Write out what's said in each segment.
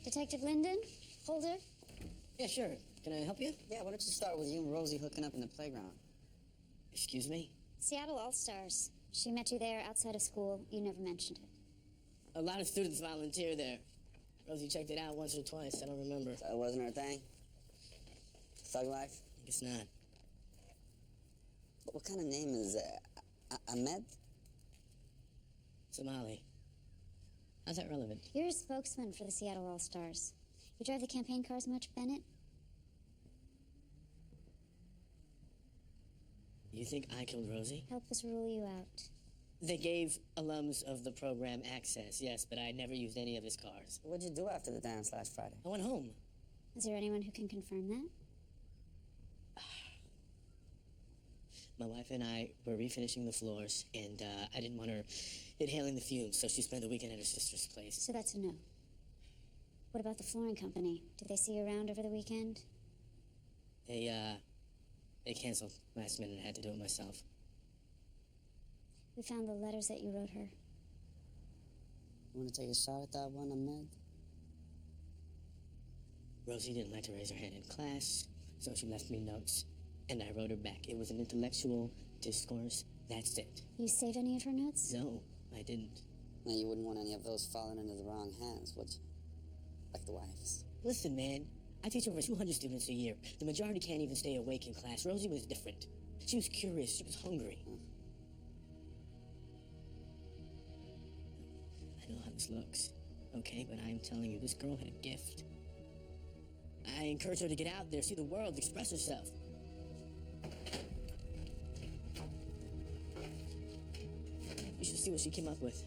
Detective Linden? Holder? Yeah, sure. Can I help you? Yeah, why don't you start with you and Rosie hooking up in the playground? Excuse me? Seattle All-Stars. She met you there outside of school. You never mentioned it. A lot of students volunteer there. Rosie checked it out once or twice. I don't remember. So it wasn't her thing? Thug life? I guess not. What kind of name is Ahmed? Somali. How's that relevant? You're a spokesman for the Seattle All-Stars. You drive the campaign cars much, Bennett? You think I killed Rosie? Help us rule you out. They gave alums of the program access, yes, but I never used any of his cars. What'd you do after the dance last Friday? I went home. Is there anyone who can confirm that? My wife and I were refinishing the floors, and I didn't want her inhaling the fumes, so she spent the weekend at her sister's place. So that's a no. What about the flooring company? Did they see you around over the weekend? They canceled last minute. I had to do it myself. We found the letters that you wrote her. You want to take a shot at that one, Ahmed? Rosie didn't like to raise her hand in class, so she left me notes, and I wrote her back. It was an intellectual discourse. That's it. You save any of her notes? No, I didn't. No, you wouldn't want any of those falling into the wrong hands, would you? Like the wife's. Listen, man. I teach over 200 students a year. The majority can't even stay awake in class. Rosie was different. She was curious. She was hungry. I know how this looks, okay? But I'm telling you, this girl had a gift. I encouraged her to get out there, see the world, express herself. You should see what she came up with.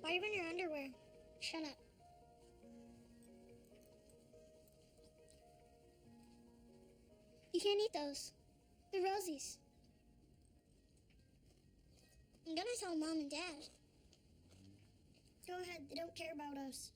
Why are you in your underwear? Shut up. You can't eat those. They're Rosie's. I'm gonna tell Mom and Dad. Go ahead, they don't care about us.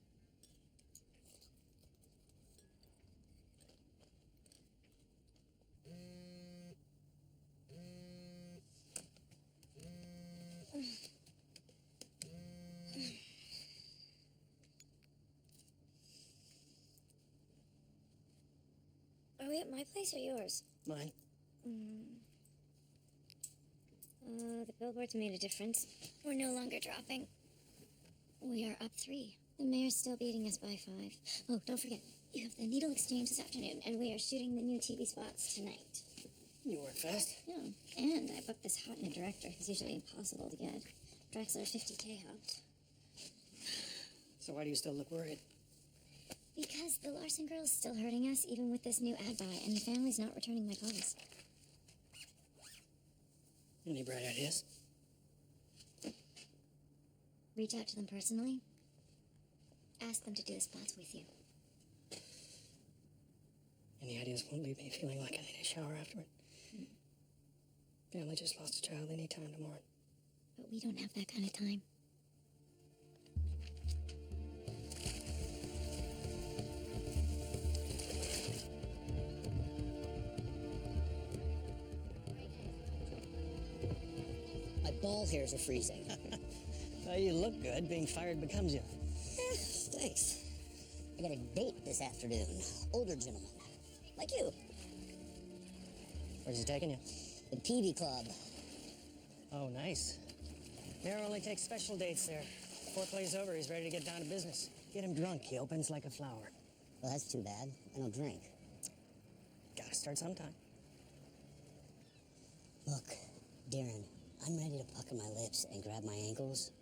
Are we at my place or yours? Mine. The billboards made a difference. We're no longer dropping. We are up 3. The mayor's still beating us by 5. Oh, don't forget, you have the needle exchange this afternoon, and we are shooting the new TV spots tonight. You work fast. Yeah, and I booked this hot new director. He's usually impossible to get. Drexler 50K helped. So why do you still look worried? Because the Larson girl's still hurting us, even with this new ad buy, and the family's not returning my calls. Any bright ideas? Reach out to them personally. Ask them to do the spots with you. Any ideas won't leave me feeling like I need a shower afterward? Family just lost a child. They need time to mourn. But we don't have that kind of time. My ball hairs are freezing. Well, you look good. Being fired becomes you. Thanks. I got a date this afternoon. Older gentleman. Like you. Where's he taking you? The Peavy Club. Oh, nice. Mayor only takes special dates there. Foreplay's over. He's ready to get down to business. Get him drunk. He opens like a flower. Well, that's too bad. I don't drink. Gotta start sometime. Look, Darren, I'm ready to pucker my lips and grab my ankles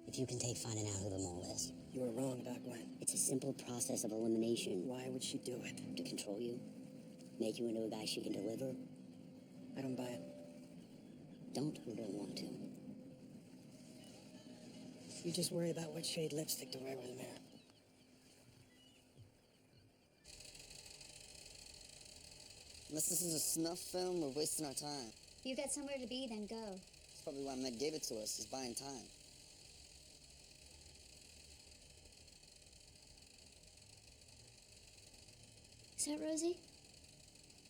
if you can take finding out who the mole is. You were wrong about Gwen. It's a simple process of elimination. Why would she do it? To control you. Make you into a guy she can deliver. I don't buy it. Don't or don't want to. You just worry about what shade lipstick to wear with the mayor. Unless this is a snuff film, we're wasting our time. If you've got somewhere to be, then go. That's probably why Meg gave it to us. He's buying time. Is that Rosie?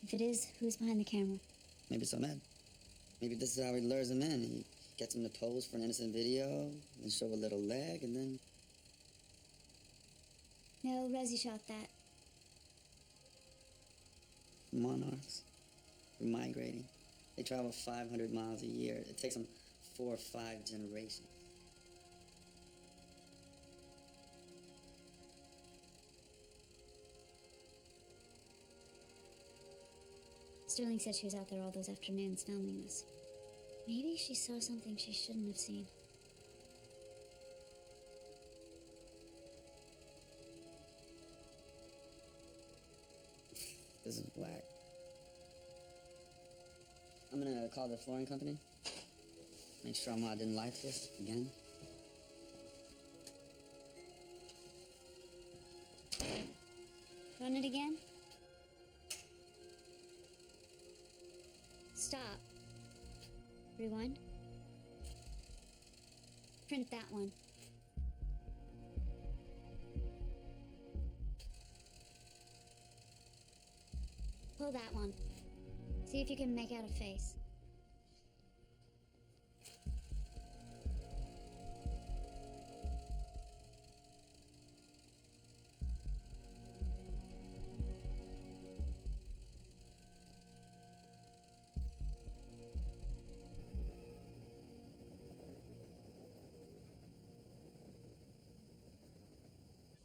If it is, who's behind the camera? Maybe it's Ahmed. Maybe this is how he lures him in. He gets him to pose for an innocent video, and show a little leg, and then... No, Rosie shot that. Monarchs. They're migrating. They travel 500 miles a year. It takes them 4 or 5 generations. Sterling said she was out there all those afternoons filming this. Maybe she saw something she shouldn't have seen. This is whack. I'm gonna call the flooring company. Make sure Ahmad didn't like this again. Run it again? Stop. Rewind. Print that one. Pull that one. See if you can make out a face.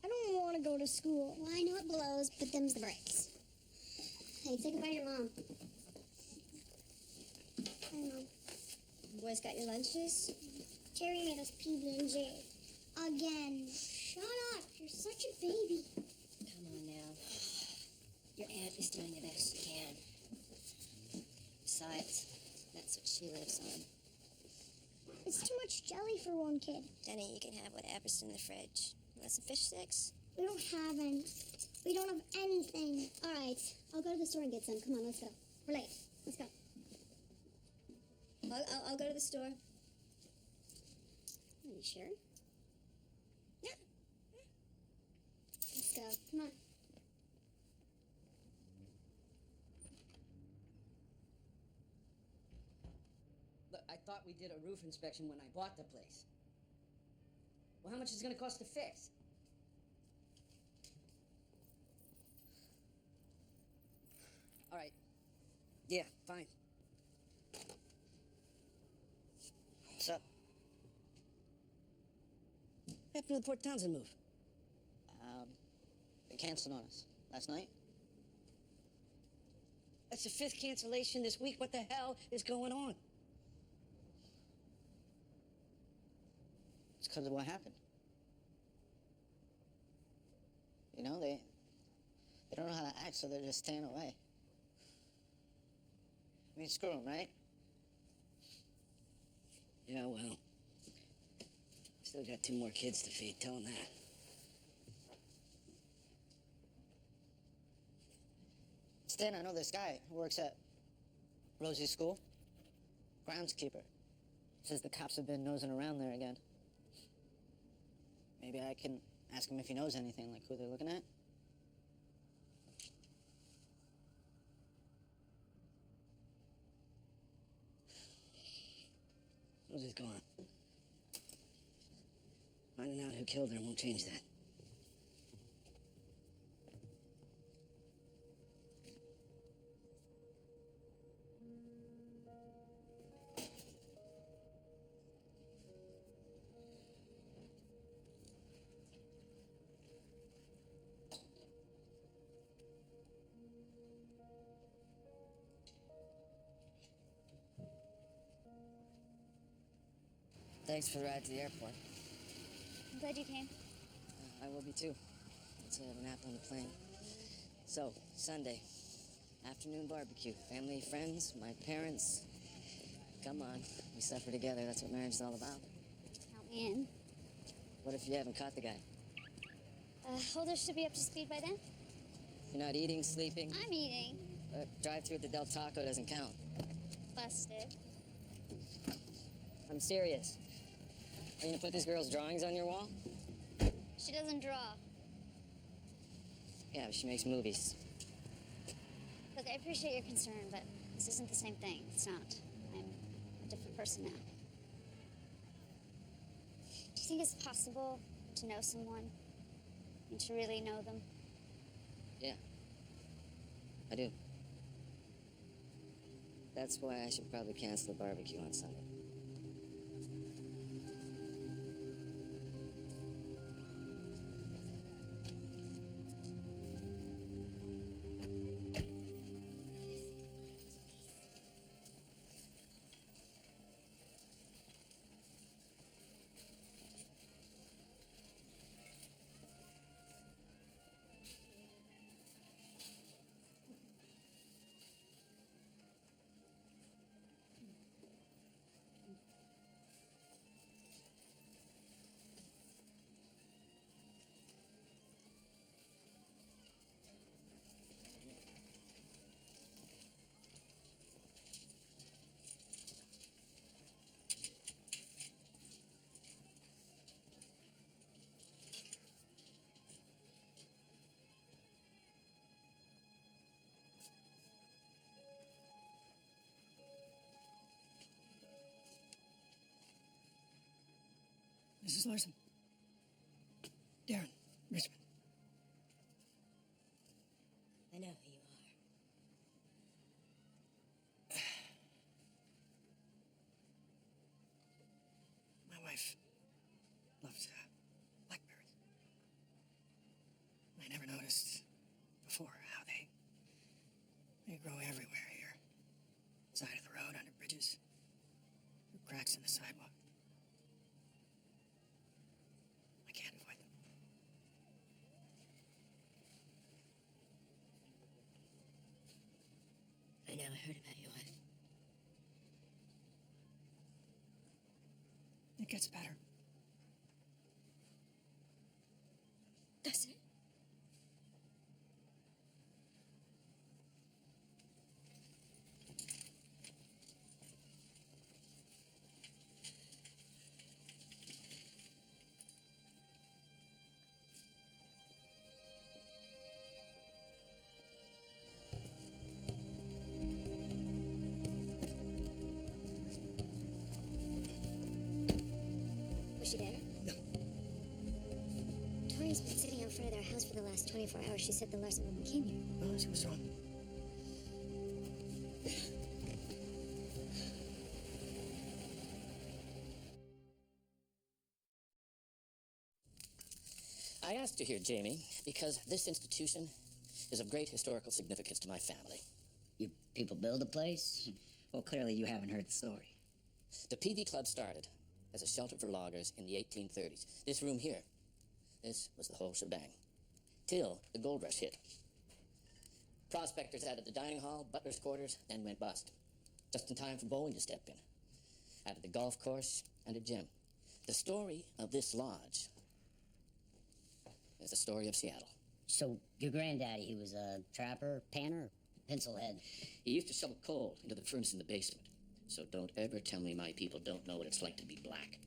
I don't want to go to school. Well, I know it blows, but them's the breaks. Hey, say goodbye to your mom. Hi, Mom. Boys got your lunches? Terry made us PB&J. Again. Shut up. You're such a baby. Come on now. Your aunt is doing the best she can. Besides, that's what she lives on. It's too much jelly for one kid. Denny, you can have whatever's in the fridge. You want some fish sticks? We don't have any. We don't have anything. All right. I'll go to the store and get some. Come on, let's go. We're late. Let's go. I'll go to the store. Are you sure? Yeah. Let's go. Come on. Look, I thought we did a roof inspection when I bought the place. Well, how much is it gonna cost to fix? All right. Yeah, fine. After the Port Townsend move. They canceled on us last night. That's the 5th cancellation this week. What the hell is going on? It's because of what happened. You know, they don't know how to act, so they're just staying away. I mean, screw them, right? Yeah, well. Still got 2 more kids to feed. Tell them that. Stan, I know this guy who works at Rosie's school. Groundskeeper. Says the cops have been nosing around there again. Maybe I can ask him if he knows anything, like who they're looking at. Rosie's gone. Finding out who killed her won't change that. Thanks for the ride to the airport. I'm glad you came. I will be too. Let's have a nap on the plane. So, Sunday, afternoon barbecue. Family, friends, my parents. Come on, we suffer together. That's what marriage is all about. Count me in. What if you haven't caught the guy? Holder should be up to speed by then. You're not eating, sleeping? I'm eating. Drive-through at the Del Taco doesn't count. Busted. I'm serious. Are you gonna put this girl's drawings on your wall? She doesn't draw. Yeah, she makes movies. Look, I appreciate your concern, but this isn't the same thing. It's not. I'm a different person now. Do you think it's possible to know someone and to really know them? Yeah, I do. That's why I should probably cancel the barbecue on Sunday. Mrs. Larson. Darren, Richmond. I know who you are. My wife loves blackberries. I never noticed before how they grow everywhere here. Side of the road, under bridges, through cracks in the sidewalk. I can't avoid them. I know, I heard about your wife. It gets better. Does it? Was she there? No. Tori's been sitting out front of their house for the last 24 hours. She said the Larson woman came here. Well, she was wrong. I asked you here, Jamie, because this institution is of great historical significance to my family. You people build a place? Well, clearly you haven't heard the story. The PV Club started as a shelter for loggers in the 1830s. This room here, this was the whole shebang. Till the gold rush hit. Prospectors added the dining hall, butler's quarters, then went bust. Just in time for bowling to step in. Added the golf course and a gym. The story of this lodge is the story of Seattle. So your granddaddy, he was a trapper, panner, pencilhead? He used to shovel coal into the furnace in the basement. So don't ever tell me my people don't know what it's like to be black.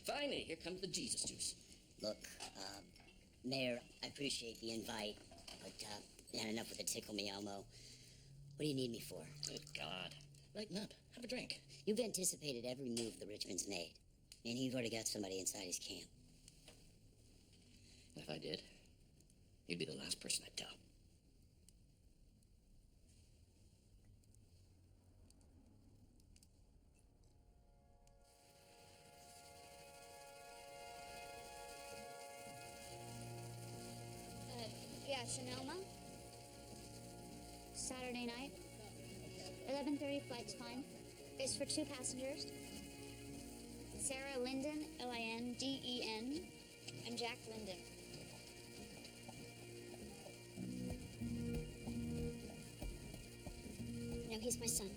Finally, here comes the Jesus juice. Look, Mayor, I appreciate the invite, but not enough with the tickle me, Elmo. What do you need me for? Good God. Lighten up. Have a drink. You've anticipated every move the Richmonds made, and you've already got somebody inside his camp. And if I did, you'd be the last person I'd tell. Yeah, Sonoma. Saturday night. 11:30 flight time. It's for 2 passengers. Sarah Linden, Linden, and Jack Linden. No, he's my son.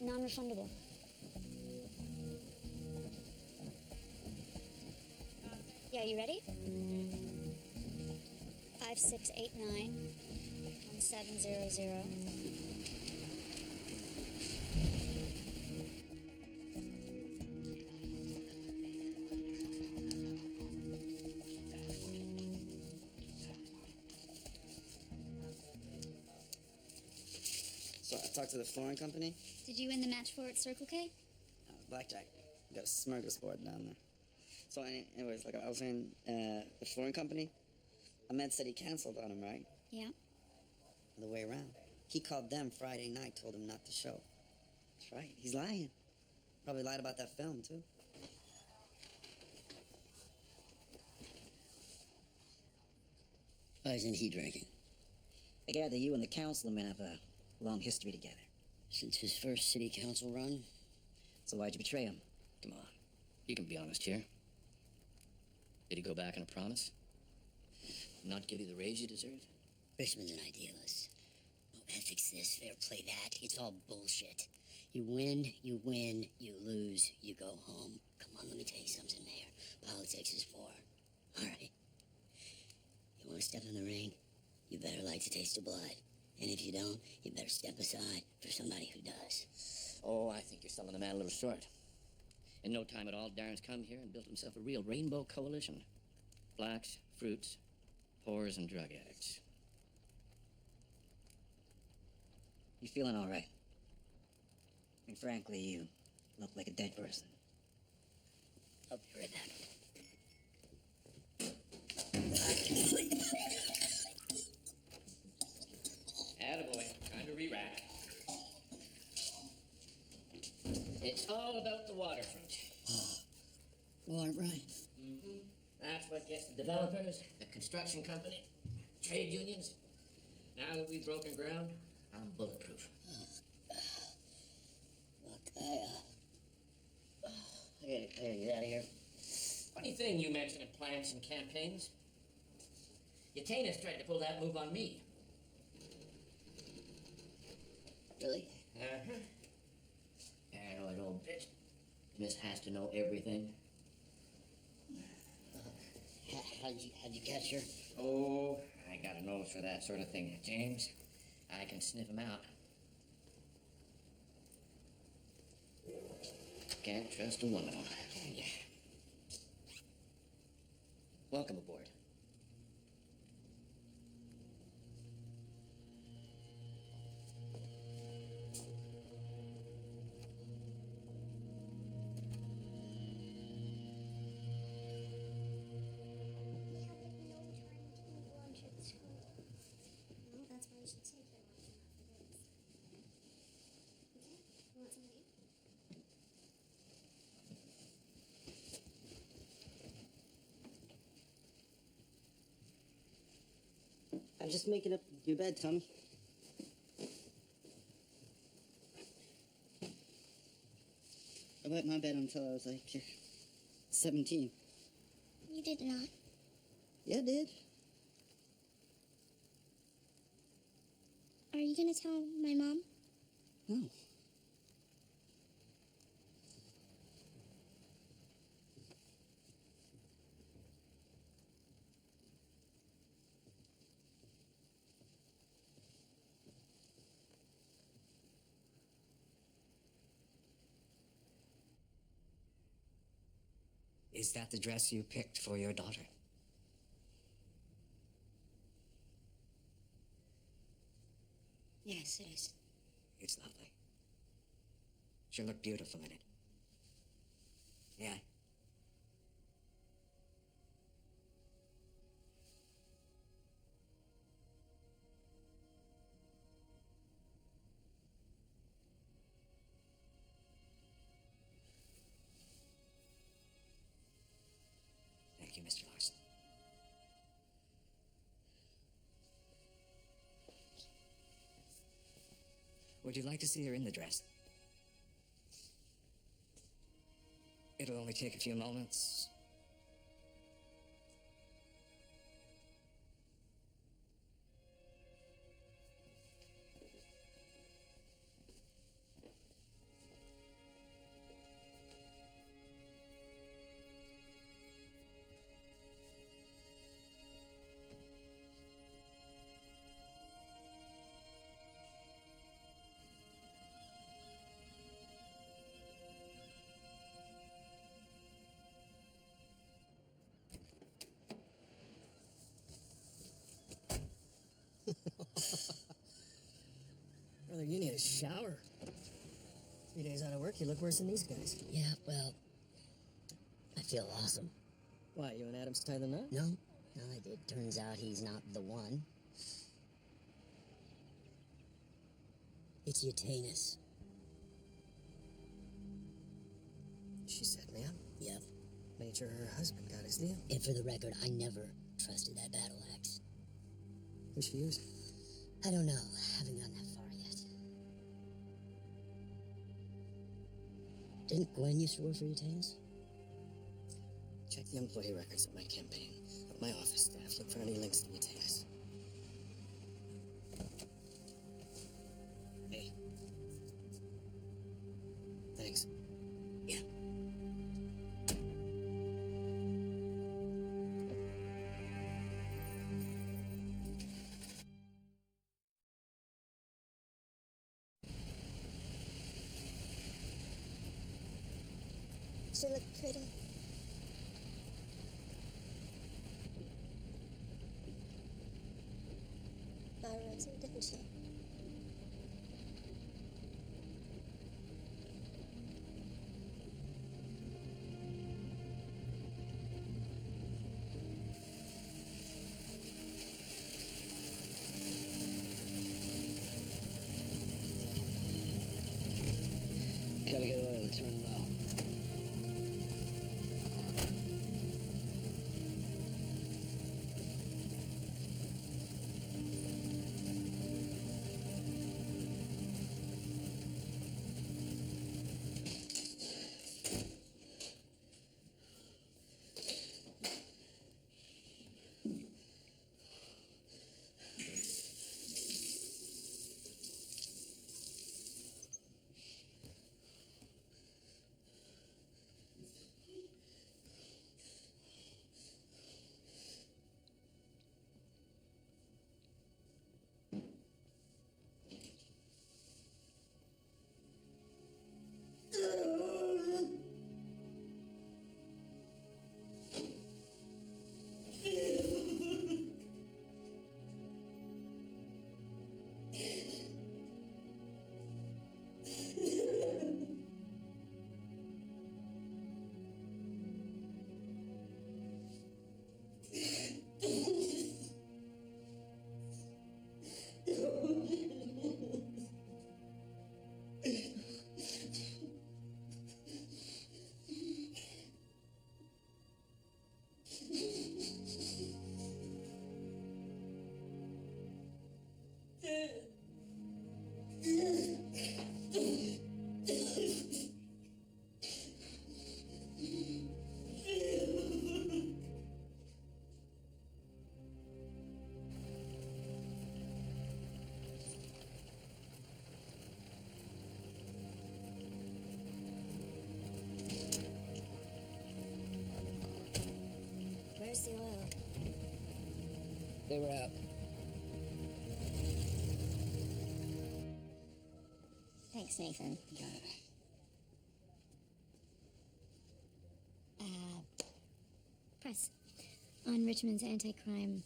Non-refundable. Yeah, you ready? 5689 1700. So I talked to the flooring company. Did you win the match for at Circle K? Blackjack. Got a smorgasbord down there. So anyways, like I was saying, the flooring company, Ahmed said he canceled on him, right? Yeah. The way around. He called them Friday night, told him not to show. That's right. He's lying. Probably lied about that film, too. Why isn't he drinking? I gather you and the councilman have a long history together. Since his first city council run? So why'd you betray him? Come on. You can be honest here. Did he go back on a promise? Not give you the raise you deserve? Richmond's an idealist. No ethics this, fair play that. It's all bullshit. You win, you lose, you go home. Come on, let me tell you something, Mayor. Politics is war. All right. You want to step in the ring? You better like to taste the blood. And if you don't, you better step aside for somebody who does. Oh, I think you're selling the man a little short. In no time at all, Darren's come here and built himself a real rainbow coalition. Blacks, fruits, whores, and drug addicts. You feeling all right? And frankly, you look like a dead person. I'll be right back. Attaboy, trying to re-rack. It's all about the waterfront. Waterfront? Mm-hmm. That's what gets the developers, the construction company, trade unions. Now that we've broken ground, I'm bulletproof. Look, I gotta get out of here. Funny thing you mentioning plans and campaigns. Yatanis tried to pull that move on me. Really? Uh-huh. Paranoid old bitch. Miss has to know everything. How'd you catch her? Oh, I got a nose for that sort of thing, James. I can sniff 'em out. Can't trust a woman. Yeah. Welcome aboard. Well, that's why you should take that one after this. Okay? You want some to eat? was just making up your bed, Tommy. I wet my bed until I was like 17. You did not. Yeah, I did. Are you gonna tell my mom? No. Is that the dress you picked for your daughter? Yes, it is. It's lovely. She'll look beautiful in it. Yeah. Thank you, Mr. Larson. Would you like to see her in the dress? It'll only take a few moments. Brother, you need a shower. 3 days out of work, you look worse than these guys. Yeah, well, I feel awesome. Why, you and Adams tie the knot? No, no, it turns out he's not the one. It's Utanus. She said, ma'am. Yep. Made sure her husband got his deal. And for the record, I never trusted that battle axe. Who's she using? I don't know. Haven't gotten that far yet. Didn't Gwen used to work for Utanus? Check the employee records of my campaign, of my office staff. Look for any links to Utanus. Hey. Thanks. Yeah. She looked pretty. By Rosie, didn't she? Gotta get oil to turn low. They were out. Thanks, Nathan. Got it. Press on Richmond's anti-crime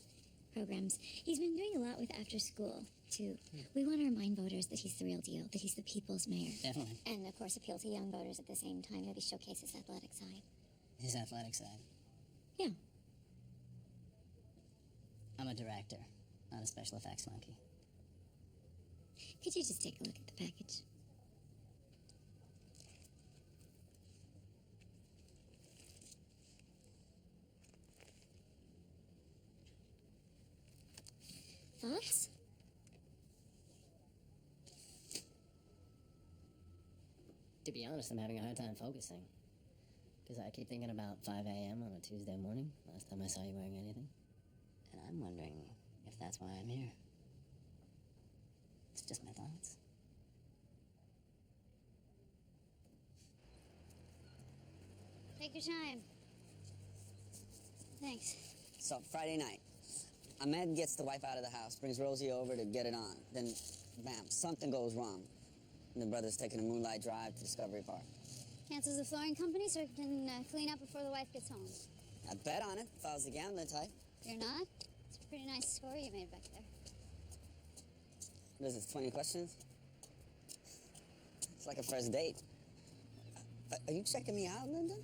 programs. He's been doing a lot with after school, too. We want to remind voters that he's the real deal, that he's the people's mayor. Definitely. And, of course, appeal to young voters at the same time. Maybe showcase his athletic side. His athletic side. Yeah. I'm a director, not a special effects monkey. Could you just take a look at the package? Thoughts? To be honest, I'm having a hard time focusing. Because I keep thinking about 5 a.m. on a Tuesday morning, last time I saw you wearing anything. And I'm wondering if that's why I'm here. It's just my thoughts. Take your time. Thanks. So, Friday night, Ahmed gets the wife out of the house, brings Rosie over to get it on. Then, bam, something goes wrong. And the brother's taking a moonlight drive to Discovery Park. Cancels the flooring company so he can clean up before the wife gets home. I bet on it if I was the gambling type. You're not? It's a pretty nice score you made back there. What is it, 20 questions? It's like a first date. Are you checking me out, Linda?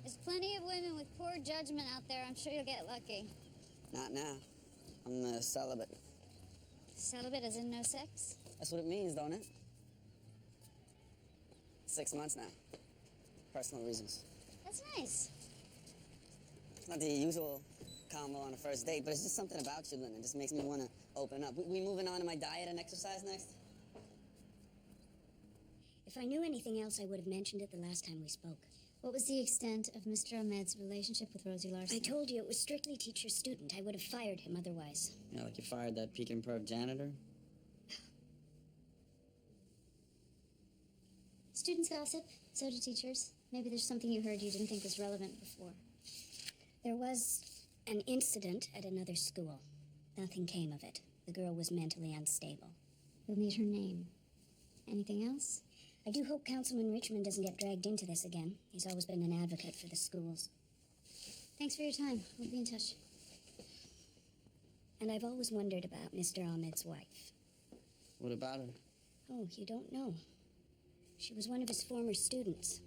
There's plenty of women with poor judgment out there. I'm sure you'll get lucky. Not now. I'm celibate. Celibate as in no sex? That's what it means, don't it? 6 months now. Personal reasons. That's nice. Not the usual combo on a first date, but it's just something about you, Linda. It just makes me want to open up. We moving on to my diet and exercise next? If I knew anything else, I would have mentioned it the last time we spoke. What was the extent of Mr. Ahmed's relationship with Rosie Larson? I told you it was strictly teacher-student. I would have fired him otherwise. Yeah, like you fired that peak and perv janitor? Students gossip, so do teachers. Maybe there's something you heard you didn't think was relevant before. There was an incident at another school. Nothing came of it. The girl was mentally unstable. You'll need her name. Anything else? I do hope Councilman Richmond doesn't get dragged into this again. He's always been an advocate for the schools. Thanks for your time. We'll be in touch. And I've always wondered about Mr. Ahmed's wife. What about her? Oh, you don't know. She was one of his former students.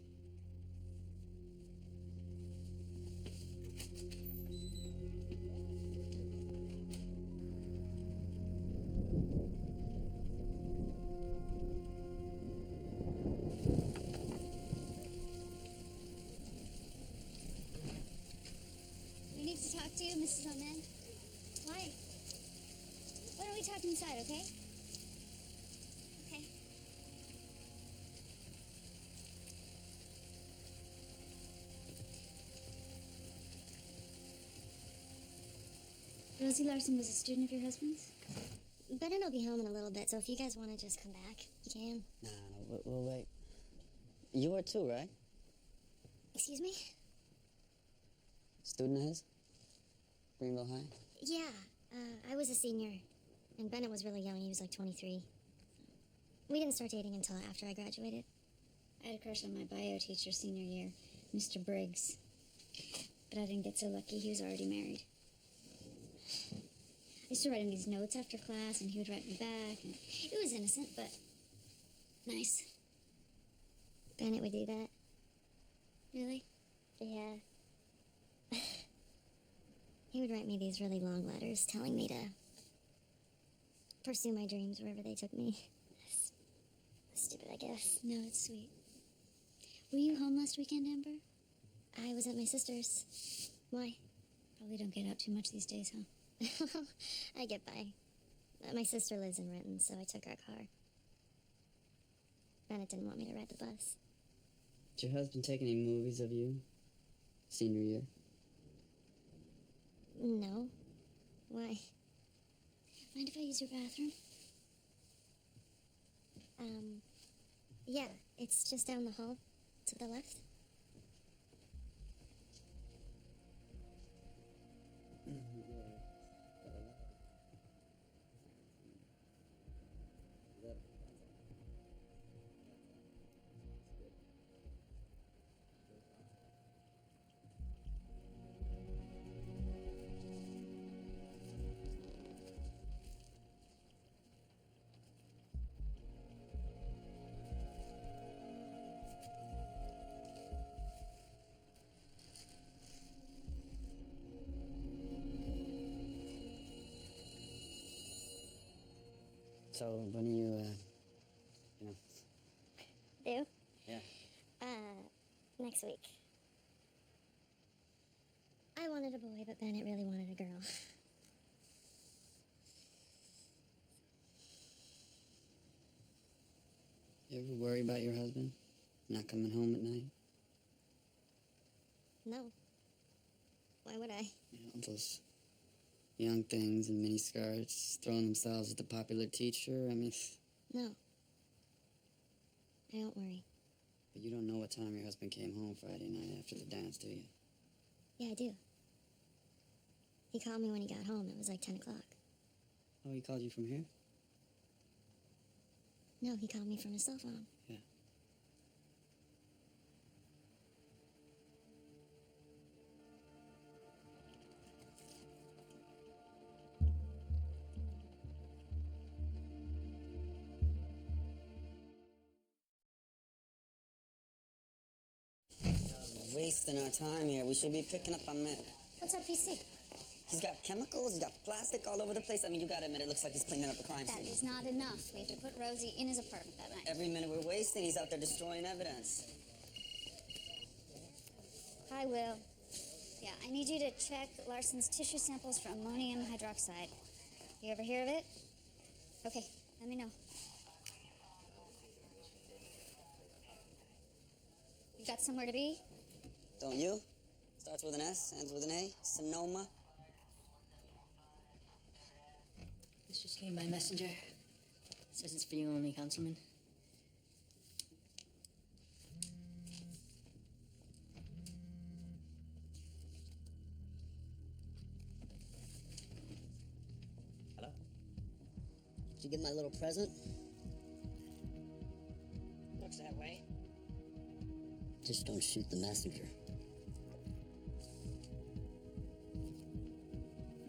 We need to talk to you, Mrs. Ahmed. Why? Why don't we talk inside, okay? Okay. Rosie Larson was a student of your husband's? Brennan will be home in a little bit, so if you guys want to just come back, you can. No, we'll wait. You were too, right? Excuse me? Student of his? Greenville High? Yeah, I was a senior, and Bennett was really young. He was like 23. We didn't start dating until after I graduated. I had a crush on my bio teacher senior year, Mr. Briggs. But I didn't get so lucky. He was already married. I used to write him these notes after class, and he would write me back. And it was innocent, but nice. Bennett would do that. Really? Yeah. He would write me these really long letters telling me to pursue my dreams wherever they took me. Stupid, I guess. No, it's sweet. Were you home last weekend, Amber? I was at my sister's. Why? Probably don't get out too much these days, huh? I get by. My sister lives in Renton, so I took our car. Bennett didn't want me to ride the bus. Did your husband take any movies of you? Senior year? No. Why? Mind if I use your bathroom? Yeah, it's just down the hall to the left. So when are you, you know? Do? Yeah. Next week. I wanted a boy, but Bennett really wanted a girl. You ever worry about your husband not coming home at night? No. Why would I? You know, those young things in miniskirts throwing themselves at the popular teacher. I mean, No. I don't worry. but you don't know what time your husband came home Friday night after the dance, do you? Yeah, I do. He called me when he got home. It was like 10 o'clock. Oh, he called you from here? No, he called me from his cell phone. Yeah. Wasting our time here. We should be picking up on Mick. What's up, PC? He's got chemicals, he's got plastic all over the place. I mean, you gotta admit, it looks like he's cleaning up a crime That scene. is not enough. We have to put Rosie in his apartment that night. Every minute we're wasting, he's out there destroying evidence. Hi, Will. Yeah, I need you to check Larson's tissue samples for ammonium hydroxide. You ever hear of it? Okay, let me know. You got somewhere to be? Don't you? Starts with an S, ends with an A. Sonoma. This just came by messenger. Says it's for you only, Councilman. Hello? Did you get my little present? Looks that way. Just don't shoot the messenger.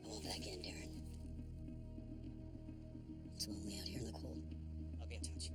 I won't back in, Darren. It's lonely out here in the cold. I'll be in touch.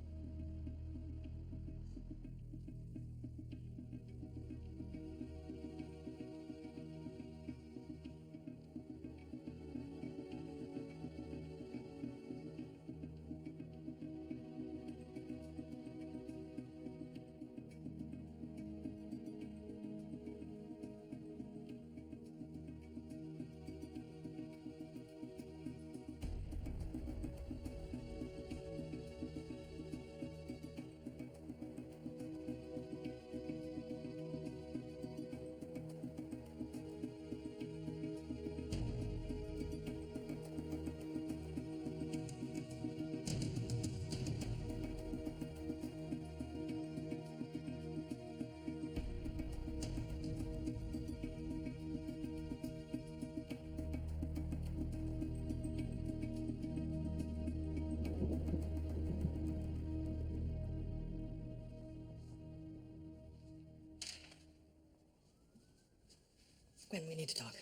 Gwen, we need to talk.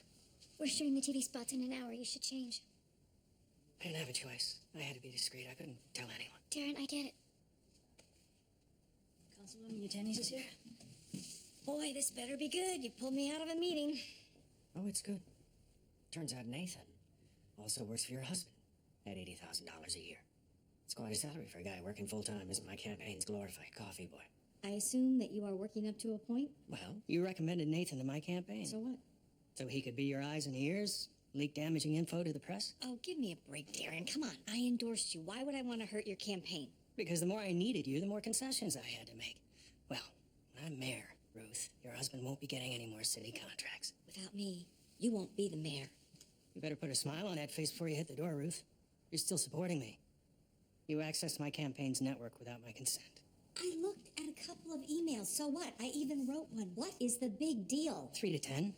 We're shooting the TV spots in an hour. You should change. I didn't have a choice. I had to be discreet. I couldn't tell anyone. Darren, I get it. Councilwoman Yatenis is here? Boy, this better be good. You pulled me out of a meeting. Oh, it's good. Turns out Nathan also works for your husband at $80,000 a year. It's quite a salary for a guy working full-time as my campaign's glorified coffee boy. I assume that you are working up to a point. Well, you recommended Nathan to my campaign. So what? So he could be your eyes and ears, leak damaging info to the press? Oh, give me a break, Darren. Come on. I endorsed you. Why would I want to hurt your campaign? Because the more I needed you, the more concessions I had to make. Well, when I'm mayor, Ruth, your husband won't be getting any more city contracts. Without me, you won't be the mayor. You better put a smile on that face before you hit the door, Ruth. You're still supporting me. You accessed my campaign's network without my consent. I looked at a couple of emails. So what? I even wrote one. What is the big deal? 3 to 10.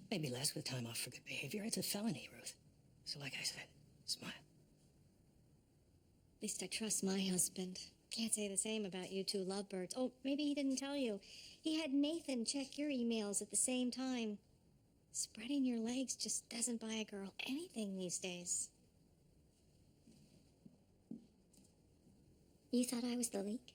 Maybe less with time off for good behavior. It's a felony, Ruth. So like I said, smile. At least I trust my husband. Can't say the same about you two lovebirds. Oh, maybe he didn't tell you. He had Nathan check your emails at the same time. Spreading your legs just doesn't buy a girl anything these days. You thought I was the leak?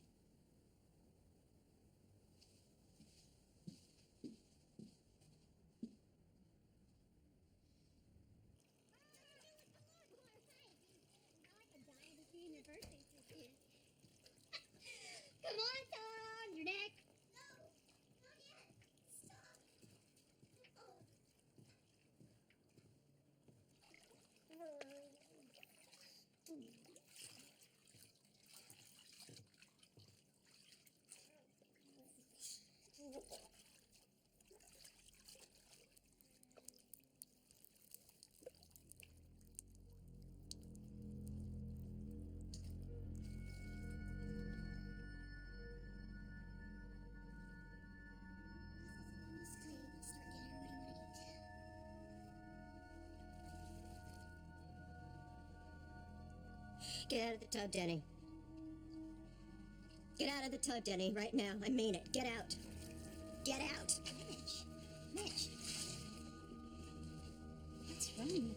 Get out of the tub, Denny. Get out of the tub, Denny, right now. I mean it. Get out. Get out. Mitch. What's wrong with you?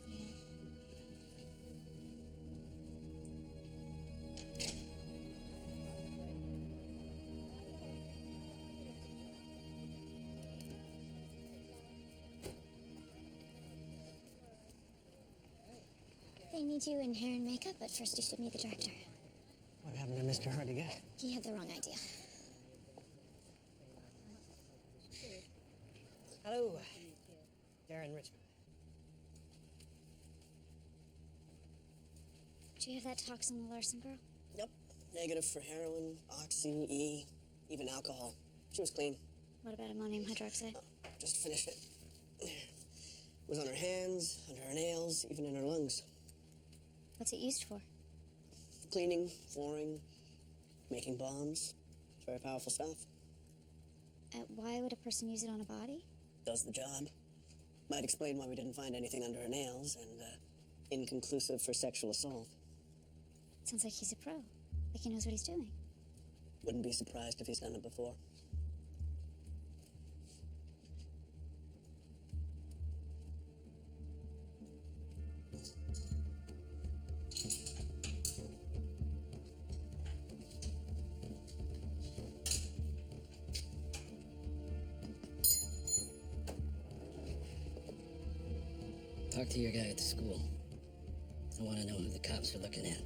They need you in hair and makeup, but first you should meet the director. What happened to Mr. Hardigan? He had the wrong idea. Hello. Darren Richmond. Did you have that tox on the Larson girl? Yep. Negative for heroin, oxy, E, even alcohol. She was clean. What about ammonium hydroxide? Just finish it. It was on her hands, under her nails, even in her lungs. What's it used for? Cleaning, flooring, making bombs. It's very powerful stuff. Why would a person use it on a body? Does the job. Might explain why we didn't find anything under her nails, and inconclusive for sexual assault. Sounds like he's a pro. Like he knows what he's doing. Wouldn't be surprised if he's done it before. Talk to your guy at the school. I want to know who the cops are looking at.